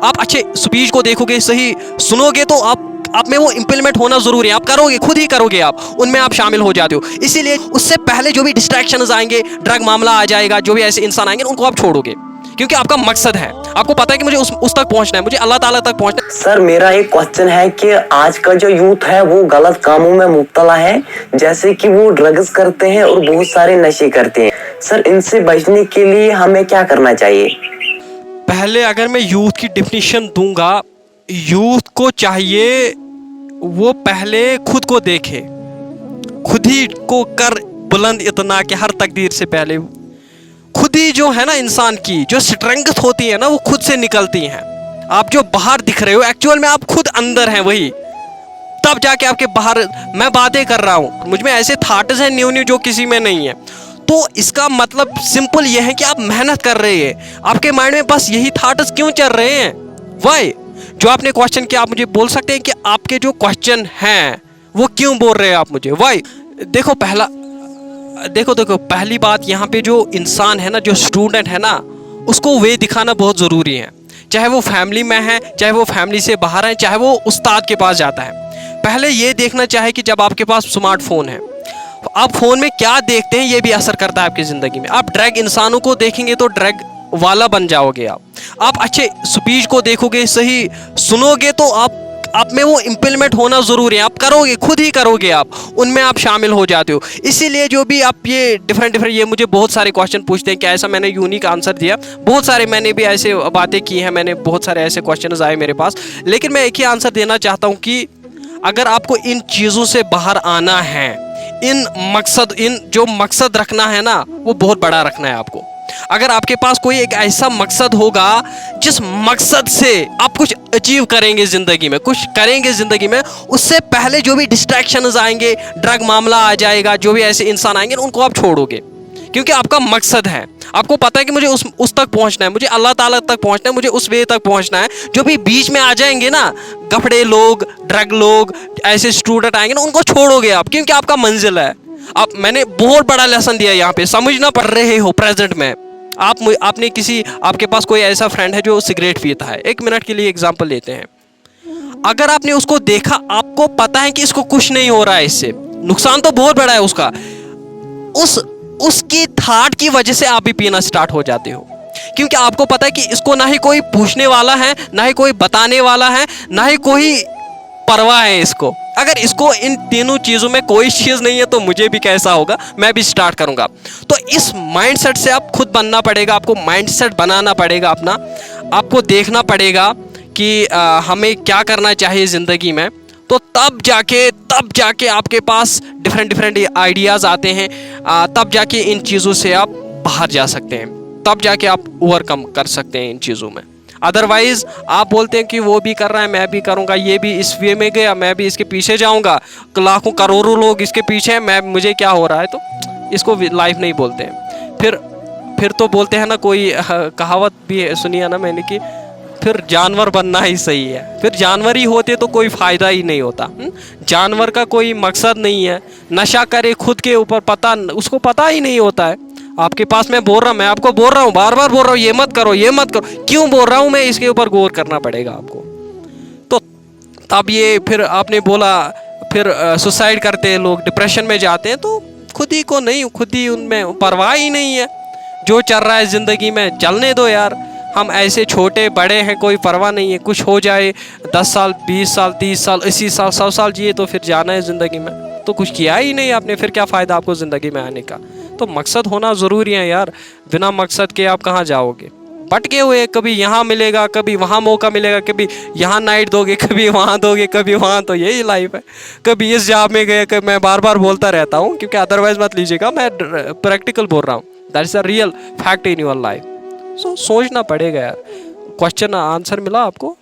आप अच्छे स्पीच को देखोगे, सही सुनोगे तो आप में वो इम्प्लीमेंट होना जरूरी है। आप करोगे, खुद ही करोगे, आप उनमें आप शामिल हो जाते हो। इसीलिए उससे पहले जो भी डिस्ट्रैक्शंस आएंगे, ड्रग मामला आ जाएगा, जो भी ऐसे इंसान आएंगे उनको आप छोड़ोगे, क्योंकि आपका मकसद है, आपको पता है कि मुझे उस तक पहुंचना है, मुझे अल्लाह ताला तक पहुंचना है। सर मेरा एक क्वेश्चन है कि आज का जो यूथ है वो गलत कामों में मुब्तला है, जैसे कि वो ड्रग्स करते हैं और बहुत सारे नशे करते हैं। सर इनसे बचने के लिए हमें क्या करना चाहिए? पहले अगर मैं यूथ की डिफिनीशन दूंगा, यूथ को चाहिए वो पहले खुद को देखे, खुद ही को कर बुलंद इतना कि हर तकदीर से पहले खुद ही जो है ना, इंसान की जो स्ट्रेंथ होती है ना, वो खुद से निकलती हैं। आप जो बाहर दिख रहे हो एक्चुअल में आप खुद अंदर हैं, वही तब जाके आपके बाहर मैं बातें कर रहा हूँ, मुझ में ऐसे थॉट्स हैं न्यू न्यू जो किसी में नहीं है। तो इसका मतलब सिंपल ये है कि आप मेहनत कर रहे हैं, आपके माइंड में बस यही थॉट्स क्यों चल रहे हैं, वाई? जो आपने क्वेश्चन किया, आप मुझे बोल सकते हैं कि आपके जो क्वेश्चन हैं वो क्यों बोल रहे हैं आप मुझे, वाई? देखो पहली बात, यहाँ पे जो इंसान है ना, जो स्टूडेंट है ना, उसको वे दिखाना बहुत ज़रूरी है। चाहे वो फैमिली में है, चाहे वो फैमिली से बाहर है, चाहे वो उस्ताद के पास जाता है, पहले ये देखना चाहे कि जब आपके पास स्मार्टफोन है, आप फ़ोन में क्या देखते हैं ये भी असर करता है आपकी ज़िंदगी में। आप ड्रग इंसानों को देखेंगे तो ड्रग वाला बन जाओगे। आप अच्छे स्पीच को देखोगे, सही सुनोगे तो आप में वो इम्प्लीमेंट होना ज़रूरी है। आप करोगे, खुद ही करोगे, आप उनमें आप शामिल हो जाते हो। इसीलिए जो भी आप ये डिफरेंट ये मुझे बहुत सारे क्वेश्चन पूछते हैं, क्या ऐसा मैंने यूनिक आंसर दिया? बहुत सारे मैंने भी ऐसे बातें की हैं, मैंने बहुत सारे ऐसे क्वेश्चन आए मेरे पास, लेकिन मैं एक ही आंसर देना चाहता हूँ कि अगर आपको इन चीज़ों से बाहर आना है, इन जो मकसद रखना है ना, वो बहुत बड़ा रखना है आपको। अगर आपके पास कोई एक ऐसा मकसद होगा जिस मकसद से आप कुछ अचीव करेंगे ज़िंदगी में, कुछ करेंगे ज़िंदगी में, उससे पहले जो भी डिस्ट्रैक्शंस आएंगे, ड्रग मामला आ जाएगा, जो भी ऐसे इंसान आएंगे उनको आप छोड़ोगे, क्योंकि आपका मकसद है। आपको पता है कि मुझे उस तक पहुंचना है, मुझे अल्लाह ताला तक पहुंचना है, मुझे उस वे तक पहुंचना है। जो भी बीच में आ जाएंगे ना, गफड़े लोग, ड्रग लोग, ऐसे स्टूडेंट आएंगे ना, उनको छोड़ोगे आप, क्योंकि आपका मंजिल है। मैंने बहुत बड़ा लेसन दिया यहाँ पे, समझना पड़ रहे हो प्रेजेंट में। आपने आपके पास कोई ऐसा फ्रेंड है जो सिगरेट पीता है, 1 मिनट के लिए एग्जाम्पल लेते हैं। अगर आपने उसको देखा, आपको पता है कि इसको कुछ नहीं हो रहा है, इससे नुकसान तो बहुत बड़ा है उसका, उसकी थाट की वजह से आप भी पीना स्टार्ट हो जाते हो, क्योंकि आपको पता है कि इसको ना ही कोई पूछने वाला है, ना ही कोई बताने वाला है, ना ही कोई परवाह है इसको। अगर इसको इन तीनों चीज़ों में कोई चीज़ नहीं है तो मुझे भी कैसा होगा, मैं भी स्टार्ट करूंगा। तो इस माइंडसेट से आप खुद बनना पड़ेगा, आपको माइंडसेट बनाना पड़ेगा अपना। आपको देखना पड़ेगा कि हमें क्या करना चाहिए ज़िंदगी में, तो तब जाके आपके पास डिफरेंट आइडियाज़ आते हैं, तब जाके इन चीज़ों से आप बाहर जा सकते हैं, तब जाके आप ओवरकम कर सकते हैं इन चीज़ों में। अदरवाइज़ आप बोलते हैं कि वो भी कर रहा है, मैं भी करूँगा, ये भी इस वे में गया, मैं भी इसके पीछे जाऊँगा, लाखों करोड़ों लोग इसके पीछे हैं, मुझे क्या हो रहा है? तो इसको लाइफ नहीं बोलते हैं। फिर तो बोलते हैं ना, कोई कहावत भी सुनी है ना मैंने, कि फिर जानवर बनना ही सही है। फिर जानवर ही होते तो कोई फ़ायदा ही नहीं होता। जानवर का कोई मकसद नहीं है, नशा करे खुद के ऊपर, उसको पता ही नहीं होता है। आपके पास मैं आपको बोल रहा हूँ, बार बार बोल रहा हूँ, ये मत करो, ये मत करो। क्यों बोल रहा हूँ मैं? इसके ऊपर गौर करना पड़ेगा आपको। तो तब ये फिर आपने बोला, फिर सुसाइड करते हैं लोग, डिप्रेशन में जाते हैं, तो खुद ही उनमें परवाह ही नहीं है। जो चल रहा है ज़िंदगी में चलने दो यार, हम ऐसे छोटे बड़े हैं, कोई परवाह नहीं है। कुछ हो जाए, 10 साल 20 साल 30 साल 80 साल 100 साल जिए तो फिर जाना है ज़िंदगी में, तो कुछ किया ही नहीं आपने, फिर क्या फ़ायदा आपको ज़िंदगी में आने का? तो मकसद होना ज़रूरी है यार, बिना मकसद के आप कहाँ जाओगे? भटके हुए, कभी यहाँ मिलेगा, कभी वहाँ मौका मिलेगा, कभी यहाँ नाइट दोगे, कभी वहाँ दोगे, कभी वहाँ, तो यही लाइफ है। कभी इस जॉब में गए, कभी, मैं बार बार बोलता रहता हूँ, क्योंकि अदरवाइज़ मत लीजिएगा, मैं प्रैक्टिकल बोल रहा हूँ, that is a real fact in your life. सोचना पड़ेगा यार। क्वेश्चन आंसर मिला आपको?